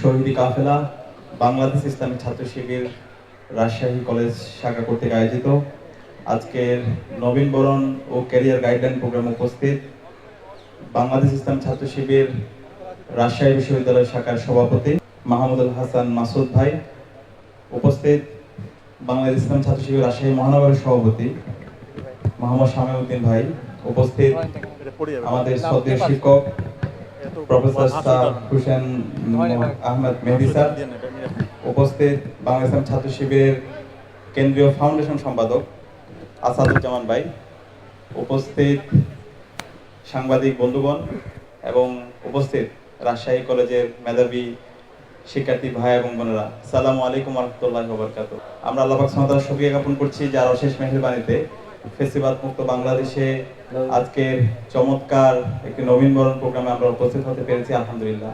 শহীদি কাফেলা বাংলাদেশ ইসলামী ছাত্র শিবির রাজশাহী কলেজ শাখা কর্তৃক আয়োজিত আজকের নবীন বরণ ও ক্যারিয়ার গাইডলাইন প্রোগ্রামে উপস্থিত বাংলাদেশ ইসলামী ছাত্র শিবির রাজশাহী বিশ্ববিদ্যালয় শাখার সভাপতি মাহমুদুল হাসান মাসুদ ভাই, উপস্থিত বাংলাদেশ ইসলামী ছাত্র শিবির রাজশাহী মহানগরের সভাপতি মোহাম্মদ শামীউদ্দিন ভাই, উপস্থিত আমাদের শ্রদ্ধেয় শিক্ষক professor sir Hussain Ahmed Mehdi sir, উপস্থিত বাংলাদেশ ইসলামী ছাত্র শিবিরের কেন্দ্রীয় ফাউন্ডেশন সম্পাদক আসাদুজ্জামান ভাই, উপস্থিত সাংবাদিক বন্ধুগণ এবং উপস্থিত রাজশাহী কলেজের মেধাবী শিক্ষার্থী ভাই এবং বোনেরা, আসসালামু আলাইকুম ওয়া রাহমাতুল্লাহি ওয়া বারাকাতুহু। আমরা আল্লাহ পাক সুবহানাহু ওয়া তাআলার শুকরিয়া জ্ঞাপন করছি যার অশেষ মেহেরবানিতে ফেসিবাদ মুক্ত বাংলাদেশে আজকের চমৎকার একটি নবীন বরণ প্রোগ্রামে আমরা উপস্থিত হতে পেরেছি। আলহামদুলিল্লাহ,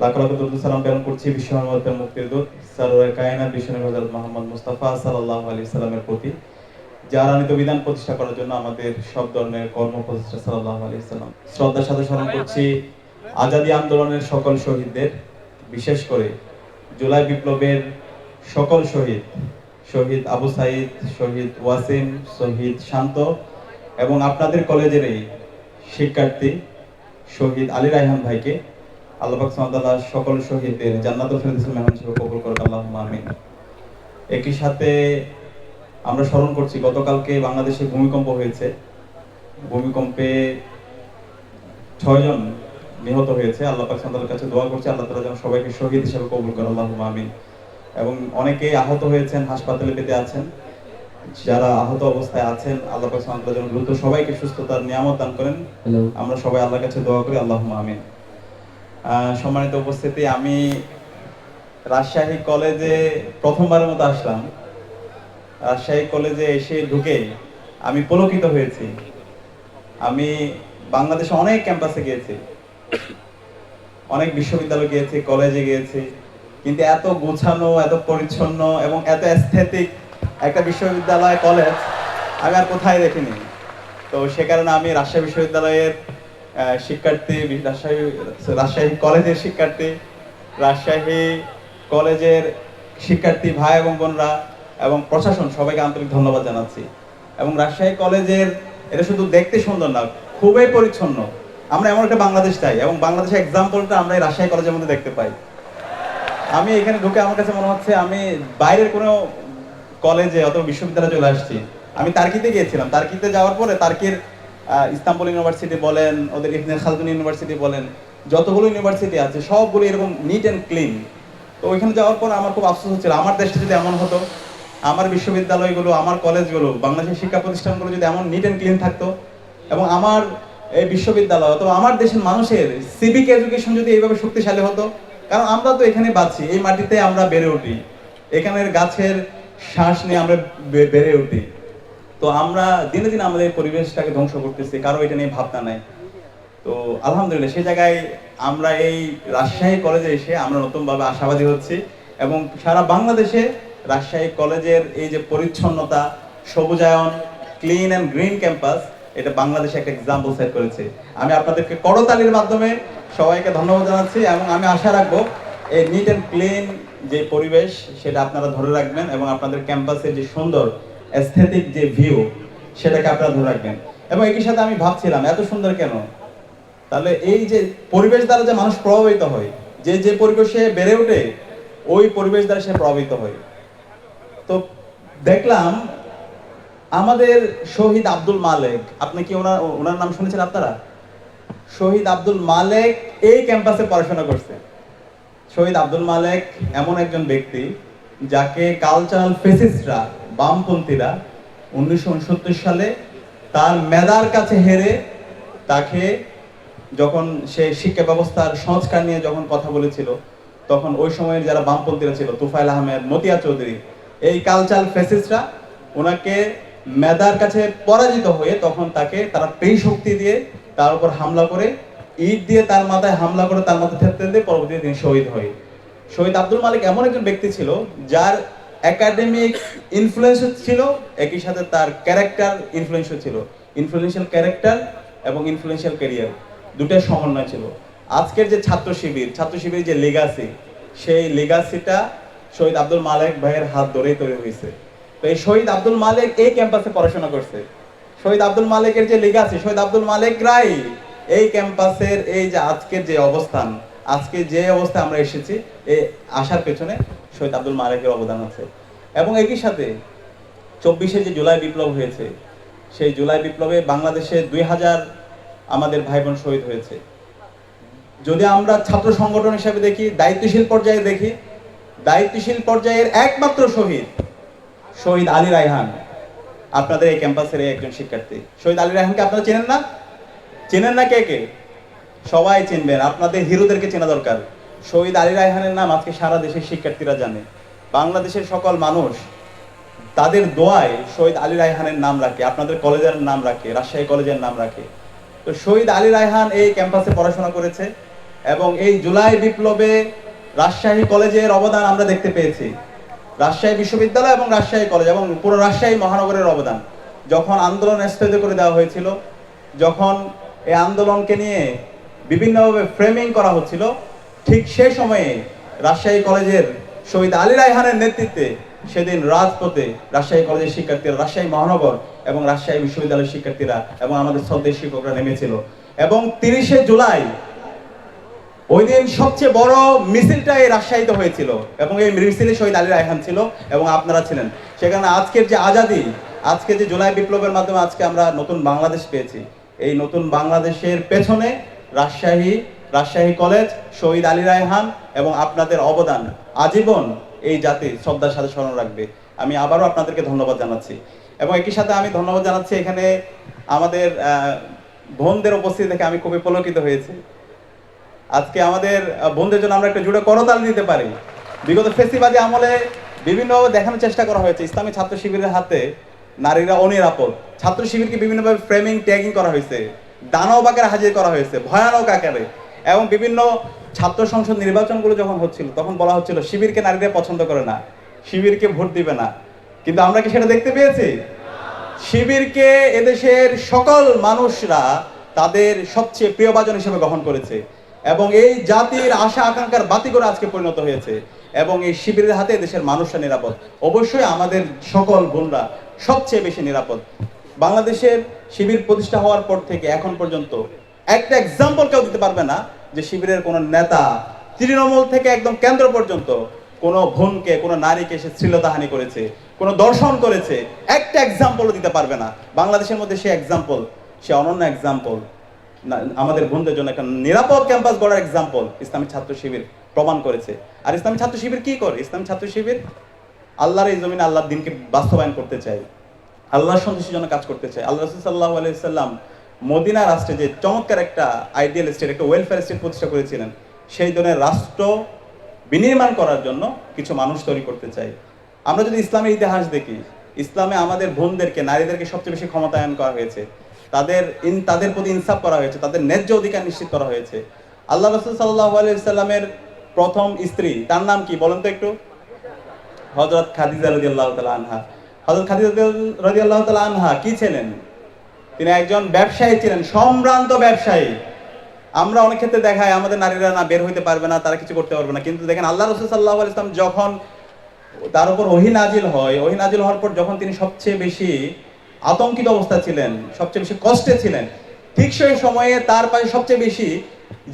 লাখ লাখ দরুদ সালাম প্রেরণ করছি বিশ্ব মানবতার মুক্তির দূত সরওয়ারে কায়নাত বিশ্বনবী হযরত মুহাম্মদ মুস্তাফা সাল্লাল্লাহু আলাইহি সাল্লামের প্রতি, যার আনিত বিধান প্রতিষ্ঠা করার জন্য আমাদের সব ধরনের কর্ম প্রচেষ্টা সাল্লাল্লাহু আলাইহি সাল্লাম। শ্রদ্ধার সাথে স্মরণ করছি আজাদী আন্দোলনের সকল শহীদদের, বিশেষ করে জুলাই বিপ্লবের সকল শহীদ, শহীদ আবু সাইদ, শহীদ ওয়াসিম, শহীদ শান্ত এবং আপনাদের কলেজের এই শিক্ষার্থী শহীদ আলী রায়হান ভাইকে আল্লাহ পাক সুবহানাহু ওয়া তাআলা সকল শহীদদের জান্নাতুল ফেরদৌসের মেহমান হিসেবে কবুল করুন, আল্লাহুম্মা আমিন। একই সাথে আমরা স্মরণ করছি গতকালকে বাংলাদেশে ভূমিকম্প হয়েছে, ভূমিকম্পে 6 জন নিহত হয়েছে। আল্লাহ পাক সুবহানাহু ওয়া তাআলার কাছে দোয়া করছি আল্লাহ তাআলা যেন সবাইকে শহীদ হিসেবে কবুল করেন, আল্লাহুম্মা আমিন। এবং অনেকে আহত হয়েছেন, হাসপাতালে পেতে আছেন, যারা আহত অবস্থায় আছেন আল্লাহ পাক সুবহানাহু ওয়া তাআলা যেন দ্রুত সবাইকে সুস্থতার নিয়ামত দান করেন, আমরা সবাই আল্লাহর কাছে দোয়া করি, আল্লাহুম্মা আমিন। সম্মানিত উপস্থিতি, আমি রাজশাহী কলেজে প্রথমবারের মতো আসলাম। রাজশাহী কলেজে এসে ঢুকে আমি পুলকিত হয়েছি। আমি বাংলাদেশে অনেক ক্যাম্পাসে গিয়েছি, অনেক বিশ্ববিদ্যালয়ে গিয়েছি, কলেজে গিয়েছি, কিন্তু এত গোছানো, এত পরিচ্ছন্ন এবং এত অ্যাস্থেটিক একটা বিশ্ববিদ্যালয় কলেজ আমি আর কোথায় দেখিনি। তো সে কারণে আমি রাজশাহী বিশ্ববিদ্যালয়ের শিক্ষার্থী, রাজশাহী কলেজের শিক্ষার্থী, রাজশাহী কলেজের শিক্ষার্থী ভাই এবং বোনরা এবং প্রশাসন সবাইকে আন্তরিক ধন্যবাদ জানাচ্ছি। এবং রাজশাহী কলেজের এটা শুধু দেখতে সুন্দর না, খুবই পরিচ্ছন্ন। আমরা এমন একটা বাংলাদেশ চাই এবং বাংলাদেশের এক্সাম্পলটা আমরা এই রাজশাহী কলেজের মধ্যে দেখতে পাই। আমি এখানে ঢুকে আমার কাছে মনে হচ্ছে আমি বাইরের কোনো কলেজে অথবা বিশ্ববিদ্যালয়ে চলে আসছি। আমি তার্কিতে গিয়েছিলাম, তার্কিতে যাওয়ার পরে তার্কির ইস্তাম্বুল ইউনিভার্সিটি বলেন, ওদের ইবনে খালদুন ইউনিভার্সিটি বলেন, যতগুলো ইউনিভার্সিটি আছে সবগুলো এরকম নিট অ্যান্ড ক্লিন। তো ওইখানে যাওয়ার পর আমার খুব আফসোস হচ্ছিল, আমার দেশটা যদি এমন হতো, আমার বিশ্ববিদ্যালয়গুলো, আমার কলেজগুলো, বাংলাদেশের শিক্ষা প্রতিষ্ঠানগুলো যদি এমন নিট অ্যান্ড ক্লিন থাকতো এবং আমার এই বিশ্ববিদ্যালয় অথবা আমার দেশের মানুষের সিভিক এডুকেশন যদি এইভাবে শক্তিশালী হতো। কারণ আমরা তো এখানে বাঁচি, এই মাটিতে আমরা বেড়ে উঠি, এখানের গাছের শ্বাস নিয়ে আমরা বেড়ে উঠি। তো আমরা দিনে দিনে আমাদের পরিবেশটাকে ধ্বংস করতেছি, কারো এটা নিয়ে ভাবনা নাই। তো আলহামদুলিল্লাহ সেই জায়গায় আমরা এই রাজশাহী কলেজে এসে আমরা নতুনভাবে আশাবাদী হচ্ছি এবং সারা বাংলাদেশে রাজশাহী কলেজের এই যে পরিচ্ছন্নতা, সবুজায়ন, ক্লিন অ্যান্ড গ্রিন ক্যাম্পাস, এটা বাংলাদেশে একটা এক্সাম্পল সেট করেছে। আমি আপনাদেরকে করতালির মাধ্যমে সবাইকে ধন্যবাদ জানাচ্ছি এবং আমি আশা রাখবো এই নিট অ্যান্ড ক্লিন যে পরিবেশ সেটা আপনারা ধরে রাখবেন এবং আপনাদের ক্যাম্পাসের যে সুন্দর অ্যাস্থেটিক যে ভিউ সেটাকে আপনারা ধরে রাখবেন। এবং একই সাথে আমি ভাবছিলাম এত সুন্দর কেন, তাহলে এই যে পরিবেশ দ্বারা যে মানুষ প্রভাবিত হয়, যে যে পরিবেশে বেড়ে ওঠে ওই পরিবেশ দ্বারা সে প্রভাবিত হয়। তো দেখলাম আমাদের শহীদ আব্দুল মালেক, আপনি কি ওনার নাম শুনেছেন আপনারা? শহীদ আব্দুল মালেক এই ক্যাম্পাসে পড়াশোনা করছে। শহীদ আব্দুল মালেক এমন একজন ব্যক্তি যাকে কালচারাল ফেসিস্টরা, বামপন্থীরা 1969 সালে তার মেধার কাছে হেরে তাকে, যখন সে শিক্ষা ব্যবস্থার সংস্কার নিয়ে যখন কথা বলেছিল, তখন ওই সময়ের যারা বামপন্থীরা ছিল, তুফাইল আহমেদ, মতিয়া চৌধুরী, এই কালচারাল ফেসিস্টরা ওনাকে মেধার কাছে পরাজিত হয়ে তখন তাকে তারা পেই শক্তি দিয়ে তার উপর হামলা করে, ইট দিয়ে তার মাথায় হামলা করে তার মাথায় থেততে দিয়ে পরবর্তীতে তিনি শহীদ হয়। শহীদ আব্দুল মালিক এমন একজন ব্যক্তি ছিল যার একাডেমিক ইনফ্লুয়েন্স ছিল, একই সাথে তার ক্যারেক্টার ইনফ্লুয়েন্স ছিল। ইনফ্লুয়েন্সিয়াল ক্যারেক্টার এবং ইনফ্লুয়েন্সিয়াল ক্যারিয়ার দুটোর সমন্বয় ছিল। আজকের যে ছাত্র শিবির যে লেগাসি, সেই লেগাসিটা শহীদ আব্দুল মালেক ভাইয়ের হাত ধরেই তৈরি হয়েছে। তো এই শহীদ আব্দুল মালেক এই ক্যাম্পাসে পড়াশোনা করছে। শহীদ আব্দুল মালেকের যে লেগাসি, শহীদ আব্দুল মালেকরাই এই ক্যাম্পাসের এই যে আজকের যে অবস্থান, আজকে যে অবস্থায় আমরা এসেছি, এই আসার পেছনে শহীদ আব্দুল মালেকের অবদান আছে। এবং একই সাথে 24শে যে জুলাই বিপ্লব হয়েছে, সেই জুলাই বিপ্লবে বাংলাদেশে 2000 আমাদের ভাই বোন শহীদ হয়েছে। যদি আমরা ছাত্র সংগঠন হিসেবে দেখি, দায়িত্বশীল পর্যায়ে দেখি, দায়িত্বশীল পর্যায়ের একমাত্র শহীদ আলী রায়হান আপনাদের এই ক্যাম্পাসের একজন শিক্ষার্থী। শহীদ আলী রায়হানকে আপনারা চেনেন না? চেনেন না? কে কে? সবাই চিনবেন। আপনাদের হিরোদেরকে চেনা দরকার। শহীদ আলী রায়হানের নাম আজকে সারা দেশের শিক্ষার্থীরা জানে। বাংলাদেশের সকল মানুষ তাদের দোয়ায় শহীদ আলী রায়হানের নাম রাখে, আপনাদের কলেজের নাম রাখে, রাজশাহী কলেজের নাম রাখে। তো শহীদ আলী রায়হান এই ক্যাম্পাসে পড়াশোনা করেছে এবং এই জুলাই বিপ্লবে রাজশাহী কলেজের অবদান আমরা দেখতে পেয়েছি। রাজশাহী বিশ্ববিদ্যালয় এবং রাজশাহী কলেজ এবং পুরো রাজশাহী মহানগরের অবদান। যখন আন্দোলন স্থগিত করে দেওয়া হয়েছিল, যখন এই আন্দোলনকে নিয়ে বিভিন্নভাবে ফ্রেমিং করা হচ্ছিল, ঠিক সেই সময়ে রাজশাহী কলেজের শহীদ আলী রায়হানের নেতৃত্বে সেদিন রাজপথে রাজশাহী কলেজের শিক্ষার্থীরা, রাজশাহী মহানগর এবং রাজশাহী বিশ্ববিদ্যালয়ের শিক্ষার্থীরা এবং আমাদের শ্রদ্ধেয় শিক্ষকরা নেমেছিল। এবং 30শে জুলাই ওই দিন সবচেয়ে বড় মিছিলটা এই রাজশাহীতে হয়েছিল এবং এই মিছিলে শহীদ আলী রায়হান ছিল এবং আপনারা ছিলেন সেখানে। আজকের যে আজাদি, আজকে যে জুলাই বিপ্লবের মাধ্যমে আজকে আমরা নতুন বাংলাদেশ পেয়েছি, এই নতুন বাংলাদেশের পেছনে রাজশাহী কলেজ, শহীদ আলী রায়হান এবং আপনাদের অবদান আজীবন এই জাতি শ্রদ্ধার সাথে স্মরণ রাখবে। আমি আবারও আপনাদেরকে ধন্যবাদ জানাচ্ছি এবং একই সাথে আমি ধন্যবাদ জানাচ্ছি এখানে আমাদের বোনদের উপস্থিতি দেখে আমি খুবই পুলকিত হয়েছি। আজকে আমাদের বোনদের জন্য আমরা একটা জুড়ে করতাল দিতে পারি। বিগত ফেসিবাদী আমলে বিভিন্নভাবে দেখানোর চেষ্টা করা হয়েছে ইসলামী ছাত্র শিবিরের হাতে নারীরা অনিরাপদ। ছাত্র শিবিরকে বিভিন্নভাবে ফ্রেমিং, ট্যাগিং করা হয়েছে, দানব আকারে হাজির করা হয়েছে, ভয়ানক আকারে। এবং বিভিন্ন ছাত্র সংসদ নির্বাচনগুলো যখন হচ্ছিল তখন বলা হচ্ছিল শিবিরকে নারীরা পছন্দ করে না, শিবিরকে ভোট দিবে না। কিন্তু আমরা কি সেটা দেখতে পেয়েছি? শিবিরকে এদেশের সকল মানুষরা তাদের সবচেয়ে প্রিয়ভাজন হিসেবে গ্রহণ করেছে এবং এই জাতির আশা আকাঙ্ক্ষার বাতি করে আজকে পরিণত হয়েছে এবং এই শিবিরের হাতে দেশের মানুষরা নিরাপদ। অবশ্যই আমাদের সকল বোনরা সবচেয়ে বেশি নিরাপদ। বাংলাদেশের শিবির প্রতিষ্ঠা হওয়ার পর থেকে এখন পর্যন্ত একটা এক্সাম্পল কেউ দিতে পারবে না যে শিবিরের কোনো নেতা তৃণমূল থেকে একদম কেন্দ্র পর্যন্ত কোনো বোনকে, কোনো নারীকে সে শ্লীলতাহানি করেছে, কোনো দর্শন করেছে, একটা এক্সাম্পলও দিতে পারবে না। বাংলাদেশের মধ্যে সে এক্সাম্পল, সে অনন্য এক্সাম্পল, আমাদের বোনদের জন্য একটা নিরাপদ ক্যাম্পাস গড়ার এক্সাম্পল ইসলামী ছাত্র শিবির প্রমাণ করেছে। আর ইসলামী ছাত্র শিবির কি করে? ইসলামী ছাত্র শিবির আল্লাহর এই জমিনে আল্লাহর দিনকে বাস্তবায়ন করতে চায়, আল্লাহর সন্তুষ্টির জন্য কাজ করতে চায়। আল্লাহ রাসূল সাল্লাল্লাহু আলাইহি সাল্লাম মদিনা রাষ্ট্রে যে চমৎকার একটা আইডিয়াল স্টেট, একটা ওয়েলফেয়ার স্টেট প্রতিষ্ঠা করেছিলেন, সেই ধরনের রাষ্ট্র বিনির্মাণ করার জন্য কিছু মানুষ তৈরি করতে চাই। আমরা যদি ইসলামের ইতিহাস দেখি, ইসলামে আমাদের বোনদেরকে, নারীদেরকে সবচেয়ে বেশি ক্ষমতায়ন করা হয়েছে, তাদের প্রতি ইনসাফ করা হয়েছে, তাদের ন্যায্য অধিকার নিশ্চিত করা হয়েছে। আল্লাহ রাসূল সাল্লাল্লাহু আলাইহি সাল্লামের প্রথম স্ত্রী, তার নাম কি বলেন তো একটু? হযরত খাদিজা রাদিয়াল্লাহু তাআলা আনহা। হযরত খাদিজা রাদিয়াল্লাহু তাআলা আনহা কি ছিলেন? তিনি একজন ব্যবসায়ী ছিলেন, সম্ভ্রান্ত ব্যবসায়ী। আমরা অনেক ক্ষেত্রে দেখাই আমাদের নারীরা না বের হইতে পারবে না, তারা কিছু করতে পারবে না, কিন্তু দেখেন আল্লাহ রাসূল সাল্লাল্লাহু আলাইহি ওয়াসাল্লাম যখন তার উপর ওহী নাজিল হয়, ওহী নাজিল হওয়ার পর যখন তিনি সবচেয়ে বেশি আতঙ্কিত অবস্থা ছিলেন, সবচেয়ে বেশি কষ্টে ছিলেন, ঠিক সেই সময়ে তার পাশে সবচেয়ে বেশি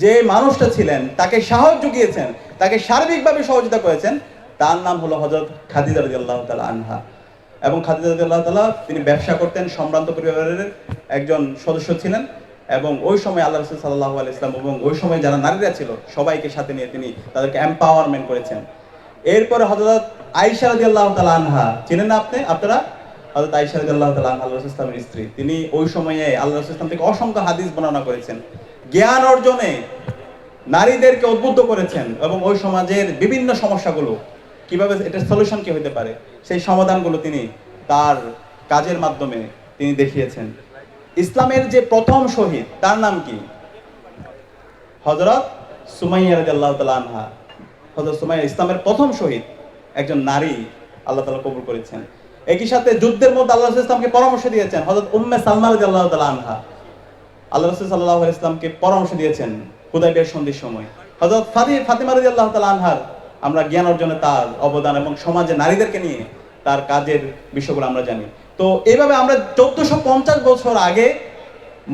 যে মানুষটা ছিলেন, তাকে সাহস জুগিয়েছেন, তাকে সার্বিকভাবে সহযোগিতা করেছেন, তার নাম হলো হযরত খাদিজা রাদিয়াল্লাহু তাআলা আনহা। এবং খাদিজা রাদিয়াল্লাহু তাআলা তিনি ব্যবসা করতেন, সম্ভ্রান্ত পরিবারের একজন সদস্য ছিলেন এবং ওই সময় আল্লাহ রাসূল সাল্লাল্লাহু আলাইহি ওয়াসাল্লাম এবং ওই সময় যারা নারীরা ছিল সবাইকে সাথে নিয়ে তিনি তাদেরকে এম্পাওয়ারমেন্ট করেছেন। এরপরে হযরত আয়েশা রাদিয়াল্লাহু তাআলা আনহা, চিনেন না আপনারা? হযরত আয়েশা রাদিয়াল্লাহু তাআলা আনহা আল্লাহ রাসূল সাল্লাল্লাহু আলাইহি ওয়াসাল্লামের স্ত্রী। তিনি ওই সময়ে আল্লাহ রাসূল সাল্লাল্লাহু আলাইহি ওয়াসাল্লাম থেকে অসংখ্য হাদিস বর্ণনা করেছেন, জ্ঞান অর্জনে নারীদেরকে উদ্বুদ্ধ করেছেন এবং ওই সমাজের বিভিন্ন সমস্যাগুলো কিভাবে এটার সলিউশন কি হতে পারে সেই সমাধানগুলো তিনি তার কাজের মাধ্যমে তিনি দেখিয়েছেন। ইসলামের যে প্রথম শহীদ তার নাম কি? হযরত সুমাইয়া রাদিয়াল্লাহু তাআলা আনহা। হযরত সুমাইয়া ইসলামের প্রথম শহীদ, একজন নারী আল্লাহ তাআলা কবুল করেছেন। একই সাথে যুদ্ধের মধ্যে আল্লাহ রাসূল ইসলামকে পরামর্শ দিয়েছেন হযরত উম্মে সালমা রাদিয়াল্লাহু তাআলা আনহা। আল্লাহ রাসূল সাল্লাল্লাহু আলাইহি ওয়াসাল্লামকে পরামর্শ দিয়েছেন হুদায়বিয়ার সন্ধির সময়। হযরত ফাতিমা রাদিয়াল্লাহু তাআলা আনহার আমরা জ্ঞান অর্জনে তার অবদান এবং সমাজে নারীদেরকে নিয়ে তার কাজের বিষয়গুলো আমরা জানি। তো এইভাবে আমরা 1450 বছর আগে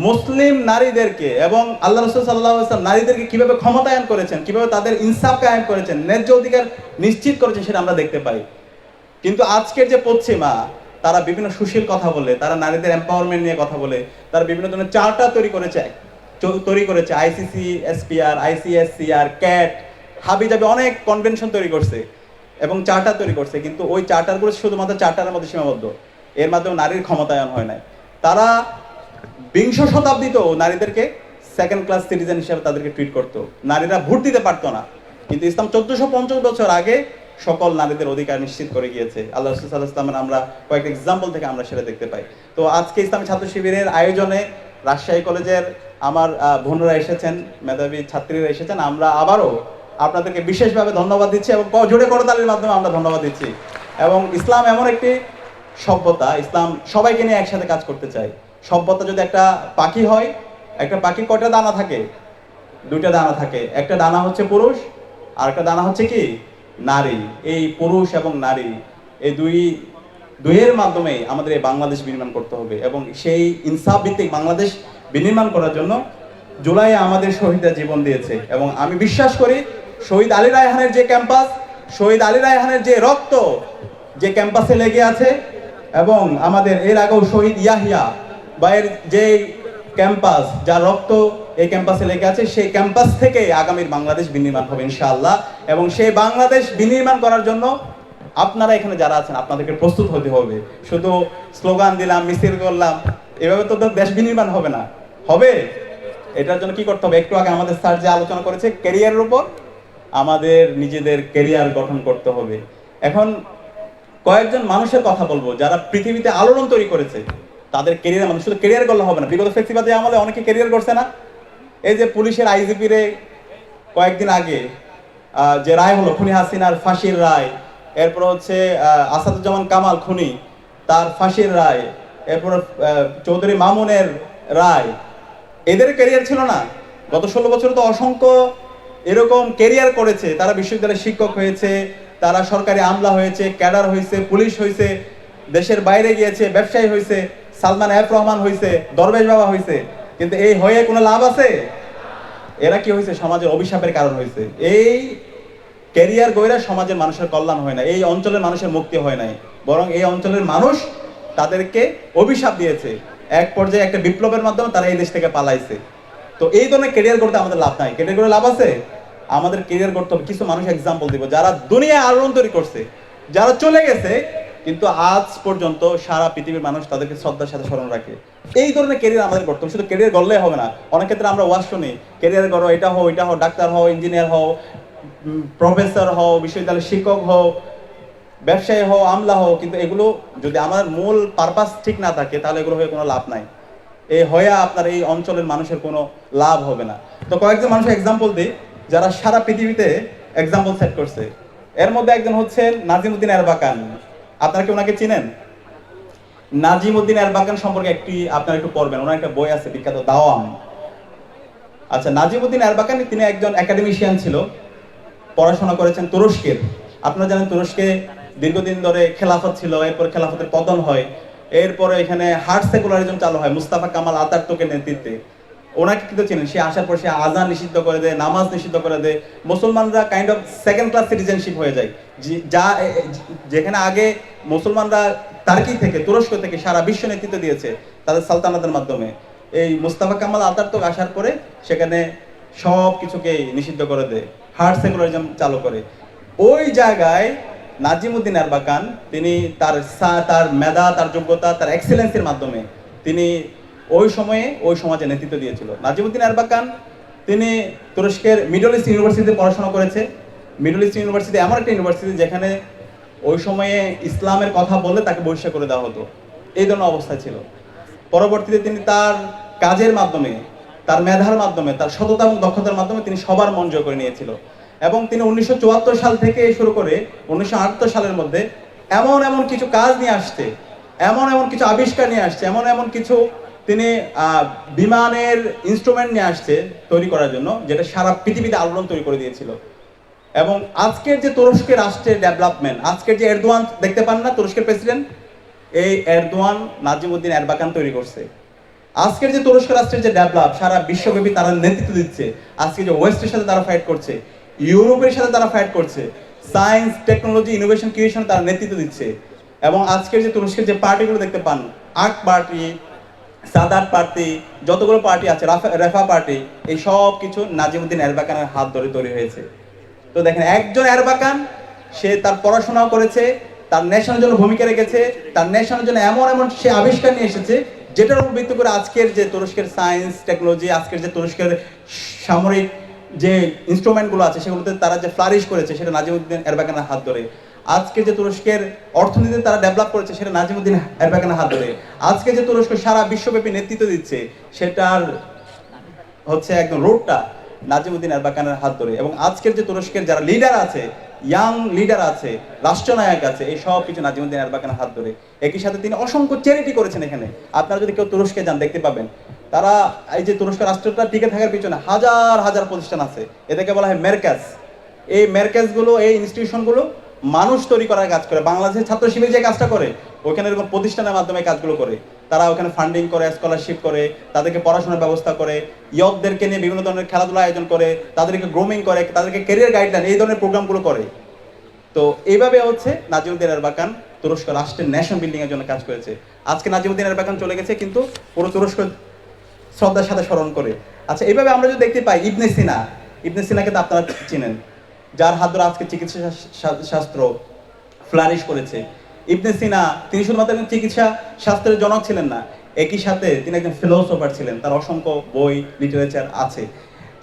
মুসলিম নারীদেরকে এবং আল্লাহ রাসূল সাল্লাল্লাহু আলাইহি ওয়াসাল্লাম নারীদেরকে কিভাবে ক্ষমতায়ন করেছেন, কিভাবে তাদের ইনসাফ কায়েম করেছেন, ন্যায্য অধিকার নিশ্চিত করেছেন, সেটা আমরা দেখতে পাই। কিন্তু আজকের যে পশ্চিমা, তারা বিভিন্ন সুশীল কথা বলে, তারা নারীদের এম্পাওয়ারমেন্ট নিয়ে কথা বলে, তারা বিভিন্ন ধরনের চার্টার তৈরি করেছে আইসিসি, এসপিআর, আইসিএসসিআর, ক্যাট, হাবিজাবি অনেক কনভেনশন তৈরি করছে এবং চার্টার তৈরি করছে। কিন্তু ওই চার্টারগুলো শুধুমাত্র চার্টারের মধ্যে সীমাবদ্ধ, এর মাধ্যমে নারীর ক্ষমতায়ন হয় নাই। তারা বিংশ শতাব্দীতেও নারীদেরকে সেকেন্ড ক্লাস সিটিজেন হিসেবে তাদেরকে ট্রিট করতো, নারীরা ভোট দিতে পারতো না। কিন্তু ইসলাম 1450 বছর আগে সকল নারীদের অধিকার নিশ্চিত করে গিয়েছে। আল্লাহ রাসূল সাল্লাল্লাহু আলাইহি ওয়াসাল্লামের আমরা কয়েকটা এক্সাম্পল থেকে আমরা সেটা দেখতে পাই। তো আজকে ইসলামী ছাত্র শিবিরের আয়োজনে রাজশাহী কলেজের আমার বোনরা এসেছেন, মেধাবী ছাত্রীরা এসেছেন। আমরা আবারও আপনাদেরকে বিশেষভাবে ধন্যবাদ দিচ্ছি এবং জোরে করতালির মাধ্যমে আমরা ধন্যবাদ দিচ্ছি। এবং ইসলাম এমন একটি সভ্যতা, ইসলাম সবাইকে নিয়ে একসাথে কাজ করতে চায়। সভ্যতা যদি একটা পাখি হয়, একটা পাখি কয়টা দানা থাকে? দুইটা দানা থাকে, একটা দানা হচ্ছে পুরুষ আর একটা দানা হচ্ছে কি নারী। এই পুরুষ এবং নারী, এই দুইয়ের মাধ্যমে আমাদের এই বাংলাদেশ বিনির্মাণ করতে হবে এবং সেই ইনসাফ ভিত্তিক বাংলাদেশ বিনির্মাণ করার জন্য জুলাইয়ে আমাদের শহীদরা জীবন দিয়েছে। এবং আমি বিশ্বাস করি শহীদ আলী রায়হানের যে ক্যাম্পাস, শহীদ আলী রায়হানের যে রক্ত যে ক্যাম্পাসে লেগে আছে, এবং আমাদের এর আগেও শহীদ ইয়াহিয়া ভাইয়ের যে ক্যাম্পাস, যার রক্ত এই ক্যাম্পাসে লেগে আছে, সেই ক্যাম্পাস থেকে আগামীর বাংলাদেশ বিনির্মাণ হবে ইনশাআল্লাহ। এবং সেই বাংলাদেশ বিনির্মাণ করার জন্য আপনারা এখানে যারা আছেন আপনাদেরকে প্রস্তুত হতে হবে। শুধু স্লোগান দিলাম, মিছিল করলাম, এভাবে তো দেশ বিনির্মাণ হবে না। হবে, এটার জন্য কি করতে হবে? একটু আগে আমাদের স্যার যে আলোচনা করেছে ক্যারিয়ারের উপর, আমাদের নিজেদের ক্যারিয়ার গঠন করতে হবে। এখন কয়েকজন মানুষের কথা বলবো যারা পৃথিবীতে আলোড়ন তৈরি করেছে, তাদের ক্যারিয়ার, মানুষ শুধু ক্যারিয়ার করলে হবে না। বিগত ফেসিবাদী আমলে অনেকে ক্যারিয়ার করছে না? এই যে পুলিশের আইজিপি রে কয়েকদিন আগে যে রায় হলো, খুনি হাসিনার ফাঁসির রায়, এরপর হচ্ছে আসাদুজ্জামান কামাল খুনি, তার ফাঁসির রায়, এরপর চৌধুরী মামুনের রায়, এদের ক্যারিয়ার ছিল না? গত 16 বছরে তো অসংখ্য এরকম ক্যারিয়ার করেছে। তারা বিশ্ববিদ্যালয়ের শিক্ষক হয়েছে, তারা সরকারি আমলা হয়েছে, ক্যাডার হয়েছে, পুলিশ হয়েছে, দেশের বাইরে গিয়েছে, ব্যবসায়ী হয়েছে, সালমান এফ রহমান হয়েছে, দরবেশ বাবা হয়েছে। কিন্তু এই হয়ে কোনো লাভ আছে? এরা কি হয়েছে? সমাজের অভিশাপের কারণ হয়েছে। এই ক্যারিয়ার গইরা সমাজের মানুষের কল্যাণ হয় না, এই অঞ্চলের মানুষের মুক্তি হয় নাই, বরং এই অঞ্চলের মানুষ তাদেরকে অভিশাপ দিয়েছে। এক পর্যায়ে একটা বিপ্লবের মাধ্যমে তারা এই দেশ থেকে পালাইছে। তো এই ধরনের ক্যারিয়ার করতে আমাদের লাভ নাই। ক্যারিয়ার করে লাভ আছে? আমাদের ক্যারিয়ার করতে হবে। কিছু মানুষ এক্সাম্পল দিব যারা দুনিয়ায় আলোড়ন তৈরি করছে, যারা চলে গেছে কিন্তু আজ পর্যন্ত সারা পৃথিবীর মানুষ তাদেরকে শ্রদ্ধার সাথে স্মরণ রাখে। এই ধরনের ক্যারিয়ার আমাদের করতে হবে। শুধু ক্যারিয়ার গড়লেই হবে না। অনেক ক্ষেত্রে আমরা ওয়াজ শুনি, ক্যারিয়ার করো, এটা হও, এটা হও, ডাক্তার হও, ইঞ্জিনিয়ার হও, প্রফেসর হও, বিশ্ববিদ্যালয়ের শিক্ষক হও, ব্যবসায়ী হও, আমলা হও। কিন্তু এগুলো যদি আমার মূল পারপাস ঠিক না থাকে, তাহলে এগুলো হয়ে কোনো লাভ নাই। এই হয়ে আপনার এই অঞ্চলের মানুষের কোনো লাভ হবে না। তো কয়েকজন মানুষের এক্সাম্পল দিই যারা সারা পৃথিবীতে এক্সাম্পল সেট করছে। এর মধ্যে একজন হচ্ছেন নাজিমউদ্দিন এরবাকান। আপনারা কি ওনাকে চিনেন? নাজিমউদ্দিন এরবাকান সম্পর্কে আপনারা একটু পড়বেন, ওনার একটা বই আছে বিখ্যাত, দাওয়াম। আচ্ছা, নাজিমউদ্দিন এরবাকান তিনি একজন একাডেমিশিয়ান ছিল, পড়াশোনা করেছেন তুরস্কের। আপনারা জানেন তুরস্কে দীর্ঘদিন ধরে খেলাফত ছিল, এরপর খেলাফতের পতন হয়, এরপরে এখানে হার্ড সেকুলারিজম চালু হয় মুস্তাফা কামাল আতাতুর্কের নেতৃত্বে। ওনাকে কিন্তু চিনেন, সে আসার পর সে আজান নিষিদ্ধ করে দেয়, নামাজ নিষিদ্ধ করে দেয়, মুসলমানরা kind of second class citizenship হয়ে যায়। যেখানে আগে মুসলমানরা টার্কি থেকে, তুরস্ক থেকে সারা বিশ্ব নেতৃত্ব দিয়েছে তাদের সালতানাতের মাধ্যমে, এই মুস্তাফা কামাল আতাতুর্ক আসার পরে সেখানে সব কিছুকে নিষিদ্ধ করে দেয়, হার্ড সেকুলারিজম চালু করে। ওই জায়গায় নাজিমউদ্দিন এরবাকান তিনি তার মেধা, তার যোগ্যতা, তার এক্সেলেন্সের মাধ্যমে তিনি ওই সময়ে ওই সমাজে নেতৃত্ব দিয়েছিল। নাজিমউদ্দিন এরবাকান তিনি তুরস্কের মিডল ইস্ট ইউনিভার্সিটিতে পড়াশোনা করেছে। মিডল ইস্ট ইউনিভার্সিটি এমন একটা ইউনিভার্সিটি যেখানে ওই সময়ে ইসলামের কথা বললে তাকে বহিষ্কার করে দেওয়া হতো, এই ধরনের অবস্থা ছিল। পরবর্তীতে তিনি তার কাজের মাধ্যমে, তার মেধার মাধ্যমে, তার সততা এবং দক্ষতার মাধ্যমে তিনি সবার মন জয় করে নিয়েছিল। এবং তিনি 1974 সাল থেকে শুরু করে 1978 সালের মধ্যে এমন এমন কিছু কাজ নিয়ে আসছে, এমন এমন কিছু আবিষ্কার নিয়ে আসছে, এমন এমন কিছু তিনি বিমানের ইনস্ট্রুমেন্ট নিয়ে আসছে তৈরি করার জন্য, যেটা সারা পৃথিবীতে আলোড়ন তৈরি করে দিয়েছিল। এবং আজকের যে তুরস্কের রাষ্ট্রের ডেভেলপমেন্ট, আজকের যে এরদোয়ান দেখতে পান না তুরস্কের প্রেসিডেন্ট, এই এরদোয়ান নাজিমুদ্দিন এরবাকান তৈরি করছে। আজকের যে তুরস্ক রাষ্ট্রের যে ডেভেলপ, সারা বিশ্বব্যাপী তারা নেতৃত্ব দিচ্ছে। আজকে যে ওয়েস্টের সাথে তারা ফাইট করছে, ইউরোপের সাথে তারা ফাইট করছে, সায়েন্স টেকনোলজি ইনোভেশন ক্রিয়েশন তারা নেতৃত্ব দিচ্ছে। এবং আজকের যে তুরস্কের যে পার্টিগুলো দেখতে পান, আক পার্টি, সাদাত পার্টি, যতগুলো পার্টি আছে, রেফা পার্টি, এই সব কিছু নাজিমুদ্দিন এরবাকানের হাত ধরে তৈরি হয়েছে। তো দেখেন, একজন এরবাকান, সে তার পড়াশোনাও করেছে, তার নেশনের জন্য ভূমিকা রেখেছে, তার নেশনের জন্য এমন এমন সে আবিষ্কার নিয়ে এসেছে যেটার উপর ভিত্তি করে আজকের যে তুরস্কের সায়েন্স টেকনোলজি, আজকের যে তুরস্কের সামরিক যে ইনস্ট্রুমেন্টগুলো আছে সেগুলোতে তারা যে ফ্লারিশ করেছে সেটা নাজিমুদ্দিন এরবাকানের হাত ধরে। আজকে যে তুরস্কের অর্থনীতি তারা ডেভেলপ করেছে সেটা নাজিমুদ্দিন এরবাকানের হাত ধরে। আজকে যে তুরস্ক সারা বিশ্বব্যাপী নেতৃত্ব দিচ্ছে সেটার হচ্ছে একদম রোডটা নাজিমুদ্দিন এরবাকানের হাত ধরে। এবং আজকের যে তুরস্কের যারা লিডার আছে, ইয়াং লিডার আছে, রাষ্ট্রনায়ক আছে, এই সব কিছু নাজিমুদ্দিন এরবাকানের হাত ধরে। একই সাথে তিনি অসংখ্য চ্যারিটি করেছেন। এখানে আপনারা যদি কেউ তুরস্কে যান দেখতে পাবেন, তারা এই যে তুরস্ক রাষ্ট্রটা টিকে থাকার পিছনে হাজার হাজার প্রতিষ্ঠান আছে, এদেরকে বলা হয় মেরকাজ। এই মেরকাজগুলো, এই ইনস্টিটিউশনগুলো মানুষ তৈরি করার কাজ করে। বাংলাদেশের ছাত্র শিবির যে কাজটা করে, ওখানে এরকম প্রতিষ্ঠানের মাধ্যমে কাজগুলো করে। তারা ওখানে ফান্ডিং করে, স্কলারশিপ করে, তাদেরকে পড়াশোনার ব্যবস্থা করে, ইয়কদেরকে নিয়ে বিভিন্ন ধরনের খেলাধুলা আয়োজন করে, তাদেরকে গ্রোমিং করে, তাদেরকে ক্যারিয়ার গাইডলাইন, এই ধরনের প্রোগ্রামগুলো করে। তো এইভাবে হচ্ছে নাজিমুদ্দিন এরবাকান তুরস্ক রাষ্ট্রের ন্যাশন বিল্ডিং এর জন্য কাজ করেছে। আজকে নাজিমুদ্দিন এরবাকান চলে গেছে, কিন্তু পুরো তুরস্ক শ্রদ্ধার সাথে স্মরণ করে। আচ্ছা, এইভাবে আমরা যদি দেখতে পাই ইবনে সিনা, ইবনে সিনাকে তো আপনারা চিনেন, যার হাত ধরে আজকে চিকিৎসা শাস্ত্র ফ্লারিশ করেছে। ইবনে সিনা তিনি শুধুমাত্র একজন চিকিৎসা শাস্ত্রের জনক ছিলেন না, একই সাথে তিনি একজন ফিলোসোফার ছিলেন। তার অসংখ্য বই লিটারেচার আছে।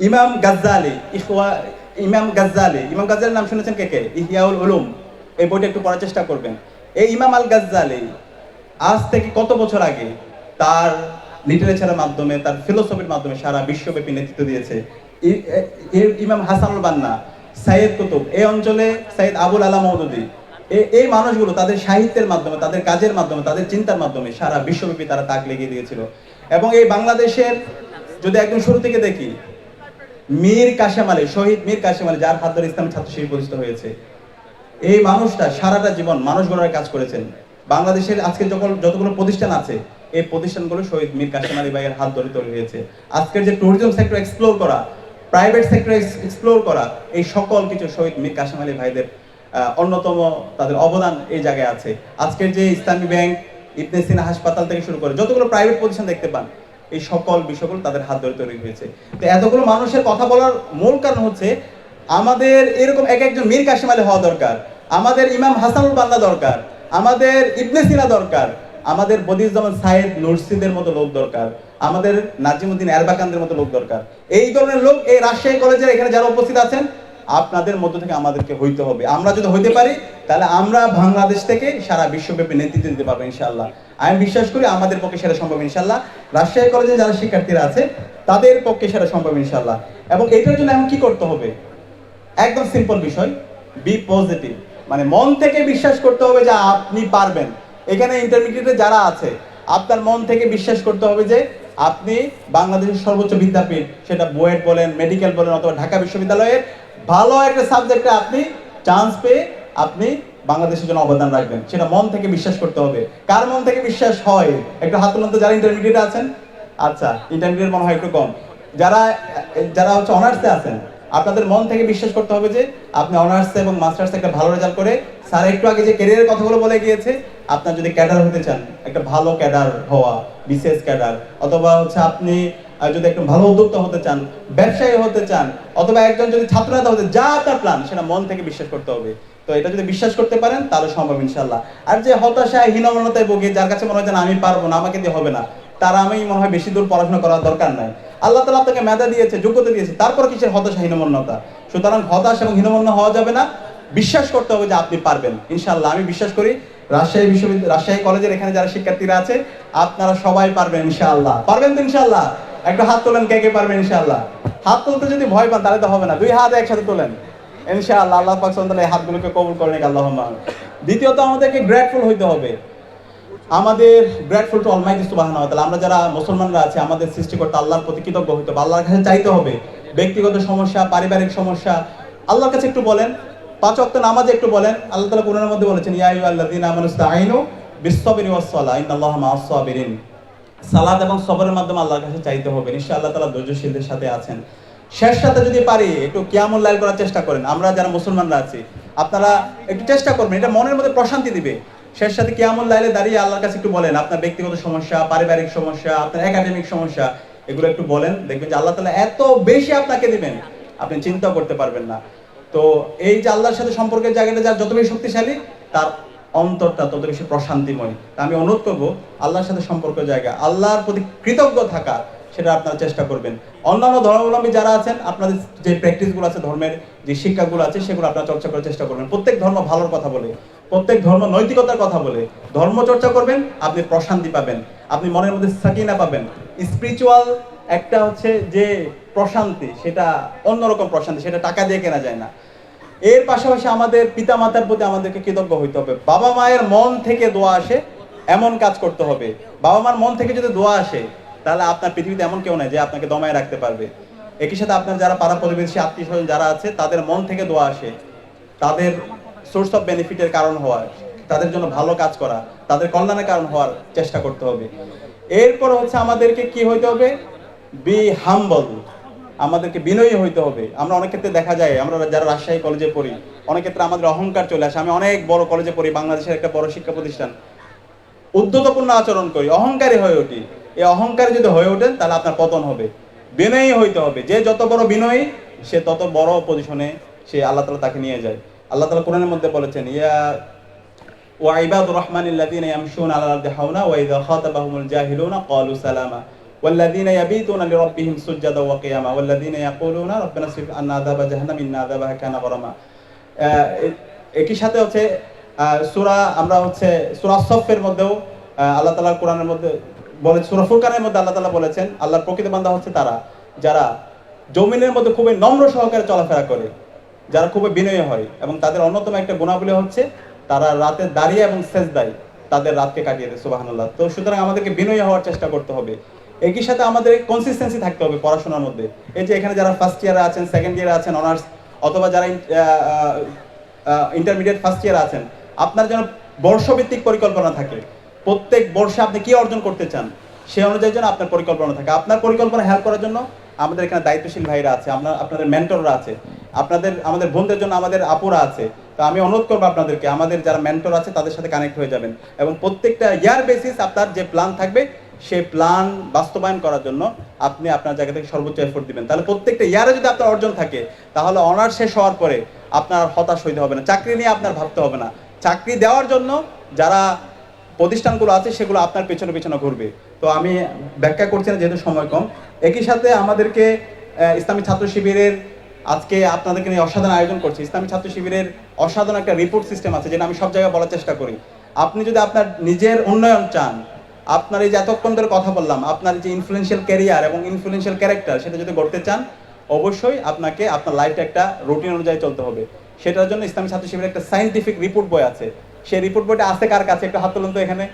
ইমাম গাজ্জালি, ইমাম গাজ্জালির নাম শুনেছেন কে কে? ইহইয়াউল উলুম, এই বইটা একটু পড়ার চেষ্টা করবেন। এই ইমাম আল গাজ্জালি আজ থেকে কত বছর আগে তার লিটারেচারের মাধ্যমে, তার ফিলোসফির মাধ্যমে সারা বিশ্বব্যাপী নেতৃত্ব দিয়েছে। ইমাম হাসানুল বান্না, সাইয়েদ কুতুব, এই অঞ্চলে সাইয়েদ আবুল আলা মওদুদি, এই মানুষগুলো তাদের সাহিত্যের মাধ্যমে, তাদের কাজের মাধ্যমে, তাদের চিন্তার মাধ্যমে সারা বিশ্বব্যাপী তারা তাক লেগে দিয়েছিল। এবং এই বাংলাদেশের যদি একদম শুরু থেকে দেখি, মীর কাশেম আলী, শহীদ মীর কাশেম আলী, যার হাত ধরে ইসলামী ছাত্র শিবির প্রতিষ্ঠিত হয়েছে, এই মানুষটা সারাটা জীবন মানুষ গড়ার কাজ করেছেন। বাংলাদেশের আজকে যতগুলো প্রতিষ্ঠান আছে, এই প্রতিষ্ঠানগুলো শহীদ মীর কাশেম আলী ভাইয়ের হাত ধরে তৈরি হয়েছে। আজকের যে ট্যুরিজম সেক্টর এক্সপ্লোর করা, প্রাইভেট সেক্টর এক্সপ্লোর করা, এই সকল কিছু শহীদ মীর কাশেম আলী ভাইদের অন্যতম তাদের অবদান এই জায়গায় আছে। আজকের যে ইসলামী ব্যাংক, ইবনে সিনা হাসপাতাল থেকে শুরু করে যতগুলো প্রাইভেট প্রতিষ্ঠান দেখতে পান, এই সকল বিষয়গুলো তাদের হাত ধরে তৈরি হয়েছে। তো এতগুলো মানুষের কথা বলার মূল কারণ হচ্ছে আমাদের এরকম এক একজন মীর কাশেম আলী হওয়া দরকার, আমাদের ইমাম হাসানুল বান্না দরকার, আমাদের ইবনে সিনা দরকার, আমাদের বদিউজ্জামান সাইয়েদ নুরসিদের মতো লোক দরকার, আমাদের নাজিমুদ্দিন এরবাকানদের মতো লোক দরকার। এই ধরনের লোক এই রাজশাহী কলেজের এখানে যারা উপস্থিত আছেন, আপনাদের মধ্য থেকে আমাদেরকে হইতে হবে। আমরা যদি হইতে পারি, তাহলে আমরা বাংলাদেশ থেকে সারা বিশ্বব্যাপী নেতৃত্ব দিতে পারবো ইনশাআল্লাহ। আমি বিশ্বাস করি আমাদের পক্ষে সেটা সম্ভব ইনশাআল্লাহ। রাজশাহী কলেজে যারা শিক্ষার্থীরা আছে তাদের পক্ষে সেটা সম্ভব ইনশাআল্লাহ। এবং এটার জন্য এখন কি করতে হবে? একদম সিম্পল বিষয়, বি পজিটিভ, মানে মন থেকে বিশ্বাস করতে হবে যে আপনি পারবেন। এখানে ইন্টারমিডিয়েটে যারা আছে, আপনার মন থেকে বিশ্বাস করতে হবে যে আপনি বাংলাদেশের সর্বোচ্চ বিদ্যাপীঠ, সেটা বুয়েট বলেন, মেডিকেল বলেন, অথবা ঢাকা বিশ্ববিদ্যালয়ের ভালো একটা সাবজেক্টে আপনি চান্স পেয়ে আপনি বাংলাদেশের জন্য অবদান রাখবেন, সেটা মন থেকে বিশ্বাস করতে হবে। কার মন থেকে বিশ্বাস হয়? একটু হাত তুলুন তো যারা ইন্টারমিডিয়েটে আছেন। আচ্ছা, ইন্টারমিডিয়েট মনে হয় একটু কম। যারা যারা হচ্ছে অনার্সে আছেন, আপনাদের মন থেকে বিশ্বাস করতে হবে যে আপনি অনার্স এবং মাস্টার্সে একটা ভালো রেজাল্ট করে, স্যার একটু আগে যে ক্যারিয়ারের কথাগুলো বলে গিয়েছে, আপনার যদি ক্যাডার হতে চান, একটা ভালো ক্যাডার হওয়া, বিসিএস ক্যাডার, অথবা হচ্ছে আপনি যদি একটু ভালো উদ্যোক্তা হতে চান, ব্যবসায়ী হতে চান, অথবা একজন যদি ছাত্রনেতা হতে, যা আপনার প্ল্যান সেটা মন থেকে বিশ্বাস করতে হবে। তো এটা যদি বিশ্বাস করতে পারেন তাহলে সম্ভব ইনশাআল্লাহ। আর যে হতাশায়, হীনমন্যতায় ভোগে, যার কাছে মনে হয় যে আমি পারবো না, আমাকে দিয়ে হবে না, তার আমি মনে হয় বেশি দূর পড়াশোনা করার দরকার নাই। আল্লাহ তাআলা আপনাকে মেধা দিয়েছে, যোগ্যতা দিয়েছে, তারপর কিসের হতাশা, হীনমন্যতা? সুতরাং হতাশ এবং হীনমন্য হওয়া যাবে না, বিশ্বাস করতে হবে যে আপনি পারবেন ইনশাআল্লাহ। আমি বিশ্বাস করি রাজশাহী কলেজের এখানে যারা শিক্ষার্থীরা আছে, আপনারা সবাই পারবেন ইনশাআল্লাহ। পারবেন তো ইনশাআল্লাহ? একটু হাত তোলেন, কে কে পারবেন ইনশাআল্লাহ। হাত তুলতে যদি ভয় পান তাহলে তো হবে না, দুই হাত একসাথে তোলেন ইনশাআল্লাহ। আল্লাহ পাক সুবহানাহু ওয়া তাআলা এই হাতগুলোকে কবুল করেন, আল্লাহুম্মা। দ্বিতীয়ত আমাদেরকে গ্রেটফুল হইতে হবে। আমাদের গ্রেটফুল টু অলমাইটি সুবহানাহু ওয়া তাআলা। আমরা যারা মুসলমানরা আছি, আমাদের সৃষ্টিকর্তা আল্লাহর প্রতি কৃতজ্ঞ হইতে হবে, আল্লাহর কাছে চাইতে হবে। ব্যক্তিগত সমস্যা, পারিবারিক সমস্যা, আল্লাহর কাছে একটু বলেন, 5 ওয়াক্ত নামাজে একটু বলেন। আল্লাহ তাআলা কোরআনের মধ্যে বলেছেন, ইয়া আইয়ুহাল্লাযীনা আমানু ইসতাঈনু বিস-সাবরি ওয়াস-সালাহ ইন্নাল্লাহা মা'আস-সাবিরিন। সালাত এবং সবরের মাধ্যমে আল্লাহর কাছে চাইতে হবে, নিশ্চয়ই আল্লাহ তাআলা ধৈর্যশীলদের সাথে আছেন। শেষ রাতে যদি পারি একটু কিয়ামুল লাইল করার চেষ্টা করেন। আমরা যারা মুসলমানরা আছি আপনারা একটু চেষ্টা করবেন, এটা মনের মধ্যে প্রশান্তি দিবে। শেষ রাতে কিয়ামুল লাইলে দাঁড়িয়ে আল্লাহর কাছে একটু বলেন আপনার ব্যক্তিগত সমস্যা, পারিবারিক সমস্যা, আপনার একাডেমিক সমস্যা, এগুলো একটু বলেন, দেখবেন যে আল্লাহ তাআলা এত বেশি আপনাকে দিবেন আপনি চিন্তা করতে পারবেন না। তো এই যে আল্লাহর সাথে সম্পর্কের জায়গাটা যার যত বেশি শক্তিশালী তার অন্তরটা তত বেশি প্রশান্তিময়। তা আমি অনুরোধ করবো আল্লাহর সাথে সম্পর্কের জায়গা, আল্লাহর প্রতি কৃতজ্ঞ থাকা, সেটা আপনারা চেষ্টা করবেন। অন্যান্য ধর্মাবলম্বী যারা আছেন আপনাদের যে প্র্যাকটিসগুলো আছে, ধর্মের যে শিক্ষাগুলো আছে সেগুলো আপনারা চর্চা করার চেষ্টা করবেন। প্রত্যেক ধর্ম ভালোর কথা বলে, প্রত্যেক ধর্ম নৈতিকতার কথা বলে ধর্ম চর্চা করবেন, আপনি প্রশান্তি পাবেন, আপনি মনের মধ্যে সাকিনা পাবেন। স্পিরিচুয়াল একটা হচ্ছে যে প্রশান্তি, সেটা অন্যরকম প্রশান্তি, সেটা টাকা দিয়ে কেনা যায় না। এর পাশাপাশি আমাদের পিতা মাতার প্রতি আমাদেরকে কৃতজ্ঞ হইতে হবে। বাবা মায়ের মন থেকে দোয়া আসে এমন কাজ করতে হবে। বাবা মার মন থেকে যদি দোয়া আসে তাহলে আপনার পৃথিবীতে এমন কেউ নাই যে আপনাকে দমায় রাখতে পারবে। একই সাথে আপনার যারা পাড়া প্রতিবেশী আত্মীয় স্বজন যারা আছে তাদের মন থেকে দোয়া আসে, তাদের সোর্স অফ বেনিফিটের কারণ হওয়ার, তাদের জন্য ভালো কাজ করা, তাদের কল্যাণের কারণ হওয়ার চেষ্টা করতে হবে। এরপর হচ্ছে আমাদেরকে কি হইতে হবে, বি হাম্বল, আমাদেরকে বিনয়ী হইতে হবে। আমরা অনেক ক্ষেত্রে দেখা যায় আমরা যারা রাজশাহী কলেজে পড়ি অনেক ক্ষেত্রে আমাদের অহংকার চলে আসে। আমি অনেক বড় কলেজে পড়ি, বাংলাদেশের একটা বড় শিক্ষা প্রতিষ্ঠান, উদ্ধতপূর্ণ আচরণ করি, অহংকারী হয়ে উঠি। এই অহংকারী যদি হয়ে ওঠেন তাহলে আপনার পতন হবে। বিনয়ী হইতে হবে, যে যত বড় বিনয়ী সে তত বড় পজিশনে সে আল্লাহ তাআলা তাকে নিয়ে যায়। আল্লাহ তাআলা কোরআনের মধ্যে বলেছেন, ইয়া ওয়া ইবাদুর রহমানিল্লাযীনা ইয়ামশুনা আলাল আরদি হাওনা ওয়া ইযা খাতাবাহুমুল জাহিলুনা ক্বালু সালামা ওয়াল্লাযীনা ইয়াবিতুনা লিরাব্বিহিম সুজদাও ওয়া কিয়ামা ওয়াল্লাযীনা ইয়াকুলুনা রাব্বানা সরিফ আন্না আযাবা জাহান্নাম ইন্না আযাবাহা কানা গরামা। একই সাথে হচ্ছে আমরা হচ্ছে সূরা সফের মধ্যেও আল্লাহ তাআলা কোরআনের মধ্যে বলে, সূরা ফুরকানের মধ্যে আল্লাহ তাআলা বলেছেন আল্লাহর প্রকৃত বান্দা হচ্ছে তারা যারা জমিনের মধ্যে খুবই নম্র সহকারে চলাফেরা করে, যারা খুবই বিনয়ী হয়, এবং তাদের অন্যতম একটা গুণাবলী হচ্ছে তারা রাতে দাঁড়িয়ে এবং সেজদায় তাদের রাতকে কাটিয়ে দেয়। সুবহানাল্লাহ। তো সুতরাং আমাদেরকে বিনয়ী হওয়ার চেষ্টা করতে হবে। একই সাথে আমাদের কনসিস্টেন্সি থাকতে হবে পড়াশোনার মধ্যে। এই যে এখানে যারা ফার্স্ট ইয়ারে আছেন, সেকেন্ড ইয়ারে আছেন অনার্স, অথবা যারা ইন্টারমিডিয়েট ফার্স্ট ইয়ারে আছেন, আপনার যেন বর্ষভিত্তিক পরিকল্পনা থাকে। প্রত্যেক বর্ষে আপনি কি অর্জন করতে চান সে অনুযায়ী যেন আপনার পরিকল্পনা থাকে। আপনার পরিকল্পনা হেল্প করার জন্য আমাদের এখানে দায়িত্বশীল ভাইরা আছে, আপনাদের মেন্টররা আছে, আমাদের বোনদের জন্য আমাদের আপুরা আছে। তো আমি অনুরোধ করবো আপনাদেরকে আমাদের যারা মেন্টর আছে তাদের সাথে কানেক্ট হয়ে যাবেন, এবং প্রত্যেকটা ইয়ার বেসিস আপনার যে প্ল্যান থাকবে সেই প্ল্যান বাস্তবায়ন করার জন্য আপনি আপনার জায়গা থেকে সর্বোচ্চ এফোর্ট দিবেন। তাহলে প্রত্যেকটা ইয়ারে যদি আপনার অর্জন থাকে তাহলে অনার্স শেষ হওয়ার পরে আপনার হতাশ হইতে হবে না, চাকরি নিয়ে আপনার ভাবতে হবে না। চাকরি দেওয়ার জন্য যারা প্রতিষ্ঠানগুলো আছে সেগুলো আপনার পেছনে পেছনে ঘুরবে। তো আমি ব্যাখ্যা করছি না যেহেতু সময় কম। একই সাথে আমাদেরকে ইসলামী ছাত্র শিবিরের আজকে আপনাদেরকে নিয়ে অসাধারণ আয়োজন করছি। ইসলামী ছাত্র শিবিরের অসাধারণ একটা রিপোর্ট সিস্টেম আছে, যেটা আমি সব জায়গায় বলার চেষ্টা করি। আপনি যদি আপনার নিজের উন্নয়ন চান, আপনার এই যে এতক্ষণ ধরে কথা বললাম, আপনার যে ইনফ্লুয়েন্সিয়াল ক্যারিয়ার এবং ইনফ্লুয়েন্সিয়াল ক্যারেক্টার সেটা যদি গড়তে চান, অবশ্যই আপনাকে আপনার লাইফটা একটা রুটিন অনুযায়ী চলতে হবে। সেটার জন্য ইসলামী ছাত্র শিবিরের একটা সায়েন্টিফিক রিপোর্ট বই আছে। সেই রিপোর্ট বইটা আছে কার কাছে? একটু হাত তুলুন তো এখানে।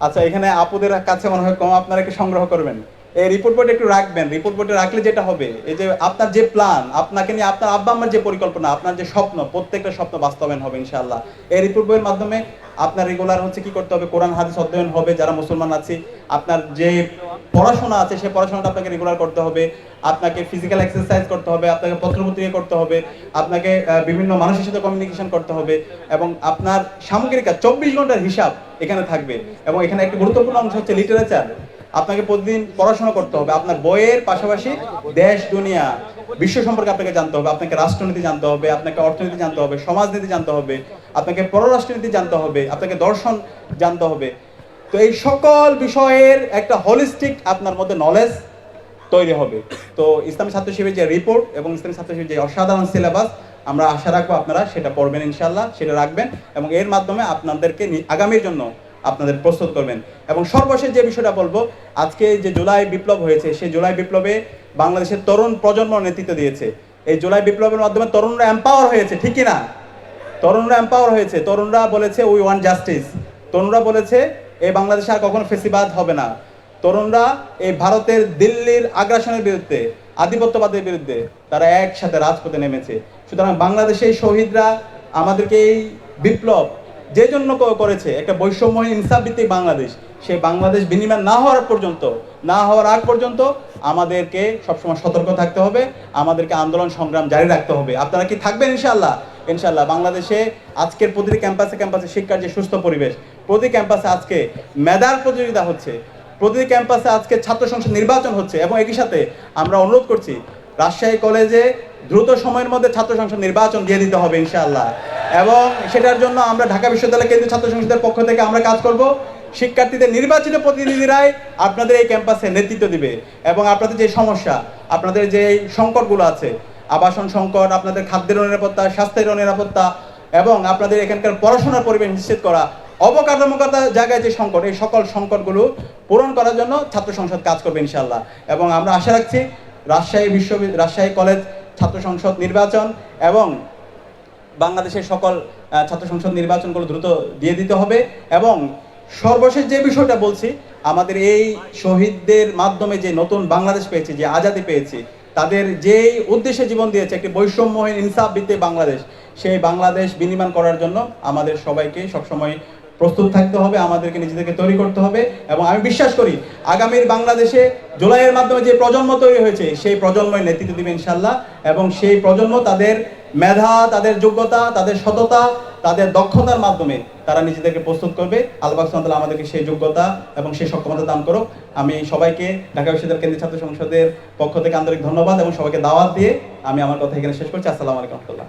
আচ্ছা, এখানে আপুদের কাছে মনে হয় কম, আপনারা একটু সংগ্রহ করবেন। এই রিপোর্ট বইটা একটু রাখবেন। রিপোর্ট বইটা রাখলে যেটা হবে, এই যে আপনার যে প্ল্যান, আপনাকে নিয়ে আপনার আব্বা আম্মার যে পরিকল্পনা, আপনার যে স্বপ্ন, প্রত্যেকটা স্বপ্ন বাস্তবায়ন হবে ইনশাআল্লাহ। এই রিপোর্ট বইয়ের মাধ্যমে আপনার রেগুলার হচ্ছে কি করতে হবে, কোরআন হাদিস অধ্যয়ন হবে। যারা মুসলমান আছি, আপনার যে পড়াশোনা আছে সেই পড়াশোনাটা আপনাকে রেগুলার করতে হবে। আপনাকে ফিজিক্যাল এক্সারসাইজ করতে হবে, আপনাকে পত্রপত্রিকা করতে হবে, আপনাকে বিভিন্ন মানুষের সাথে কমিউনিকেশন করতে হবে, এবং আপনার সামগ্রিক 24 ঘন্টার হিসাব এখানে থাকবে। এবং এখানে একটি গুরুত্বপূর্ণ অংশ হচ্ছে লিটারেচার। আপনাকে প্রতিদিন পড়াশোনা করতে হবে। আপনার বইয়ের পাশাপাশি দেশ দুনিয়া বিশ্ব সম্পর্কে আপনাকে জানতে হবে, আপনাকে রাষ্ট্রনীতি জানতে হবে, আপনাকে অর্থনীতি জানতে হবে, সমাজনীতি জানতে হবে, আপনাকে পররাষ্ট্রনীতি জানতে হবে, আপনাকে দর্শন জানতে হবে। তো এই সকল বিষয়ের একটা হোলিস্টিক আপনার মধ্যে নলেজ তৈরি হবে। তো ইসলামী ছাত্র শিবিরের যে রিপোর্ট এবং ইসলামী ছাত্র শিবিরের যে অসাধারণ সিলেবাস, আমরা আশা রাখবো আপনারা সেটা পড়বেন ইনশাআল্লাহ, সেটা রাখবেন, এবং এর মাধ্যমে আপনাদেরকে আগামীর জন্য আপনাদের প্রস্তুত করবেন। এবং সর্বশেষ যে বিষয়টা বলবো, আজকে যে জুলাই বিপ্লব হয়েছে, সেই জুলাই বিপ্লবে বাংলাদেশের তরুণ প্রজন্ম নেতৃত্ব দিয়েছে। এই জুলাই বিপ্লবের মাধ্যমে তরুণরা এম্পাওয়ার হয়েছে, ঠিক কিনা? তরুণরা এম্পাওয়ার হয়েছে। তরুণরা বলেছে উই ওয়ান্ট জাস্টিস। তরুণরা বলেছে এই বাংলাদেশে আর কখনো ফেসিবাদ হবে না। তরুণরা এই ভারতের দিল্লির আগ্রাসনের বিরুদ্ধে, আধিপত্যবাদের বিরুদ্ধে তারা একসাথে রাজপথে নেমেছে। সুতরাং বাংলাদেশের শহীদরা আমাদেরকে এই বিপ্লব যে জন্য করেছে, একটা বৈষম্যহীন ইনসাফ ভিত্তিক বাংলাদেশ, সেই বাংলাদেশ বিনিময় না হওয়ার আগ পর্যন্ত আমাদেরকে সবসময় সতর্ক থাকতে হবে, আমাদেরকে আন্দোলন সংগ্রাম জারি রাখতে হবে। আপনারা কি থাকবেন ইনশাআল্লাহ? ইনশাআল্লাহ। বাংলাদেশে আজকের প্রতিটি ক্যাম্পাসে শিক্ষার যে সুস্থ পরিবেশ, প্রতি ক্যাম্পাসে আজকে মেধার প্রতিযোগিতা হচ্ছে, প্রতিটি ক্যাম্পাসে আজকে ছাত্র সংসদ নির্বাচন হচ্ছে, এবং একই সাথে আমরা অনুরোধ করছি রাজশাহী কলেজে দ্রুত সময়ের মধ্যে ছাত্র সংসদ নির্বাচন দিয়ে দিতে হবে ইনশাআল্লাহ। এবং সেটার জন্য আমরা ঢাকা বিশ্ববিদ্যালয় কেন্দ্রীয় ছাত্র সংসদের পক্ষ থেকে আমরা কাজ করব। শিক্ষার্থীদের নির্বাচিত প্রতিনিধিরাই আপনাদের এই ক্যাম্পাসে নেতৃত্ব দিবে, এবং আপনাদের যে সমস্যা, আপনাদের যে সংকটগুলো আছে, আবাসন সংকট, আপনাদের খাদ্যের নিরাপত্তা, স্বাস্থ্যের নিরাপত্তা, এবং আপনাদের এখানকার পড়াশোনার পরিবেশ নিশ্চিত করা, অবকাঠামোগত জায়গায় যে সংকট, এই সকল সংকটগুলো পূরণ করার জন্য ছাত্র সংসদ কাজ করবে ইনশাআল্লাহ। এবং আমরা আশা রাখছি রাজশাহী কলেজ ছাত্র সংসদ নির্বাচন এবং বাংলাদেশের সকল ছাত্র সংসদ নির্বাচনগুলো দ্রুত দিয়ে দিতে হবে। এবং সর্বশেষ যে বিষয়টা বলছি, আমাদের এই শহীদদের মাধ্যমে যে নতুন বাংলাদেশ পেয়েছি, যে আজাদি পেয়েছি, তাদের যেই উদ্দেশ্যে জীবন দিয়েছে, একটি বৈষম্যহীন ইনসাফ ভিত্তিক বাংলাদেশ, সেই বাংলাদেশ বিনির্মাণ করার জন্য আমাদের সবাইকে সবসময় প্রস্তুত থাকতে হবে, আমাদেরকে নিজেদেরকে তৈরি করতে হবে। এবং আমি বিশ্বাস করি আগামীর বাংলাদেশে জুলাইয়ের মাধ্যমে যে প্রজন্ম তৈরি হয়েছে, সেই প্রজন্মই নেতৃত্ব দিবে ইনশাআল্লাহ। এবং সেই প্রজন্ম তাদের মেধা, তাদের যোগ্যতা, তাদের সততা, তাদের দক্ষতার মাধ্যমে তারা নিজেদেরকে প্রস্তুত করবে। আল্লাহ পাক সুবহানাহু ওয়া তাআলা আমাদেরকে সেই যোগ্যতা এবং সেই সক্ষমতা দান করুক। আমি সবাইকে ঢাকা বিশ্ববিদ্যালয় কেন্দ্রীয় ছাত্র সংসদের পক্ষ থেকে আন্তরিক ধন্যবাদ এবং সবাইকে দাওয়াত দিয়ে আমি আমার কথা এখানে শেষ করছি। আসসালামু আলাইকুম ওয়া রাহমাতুল্লাহ।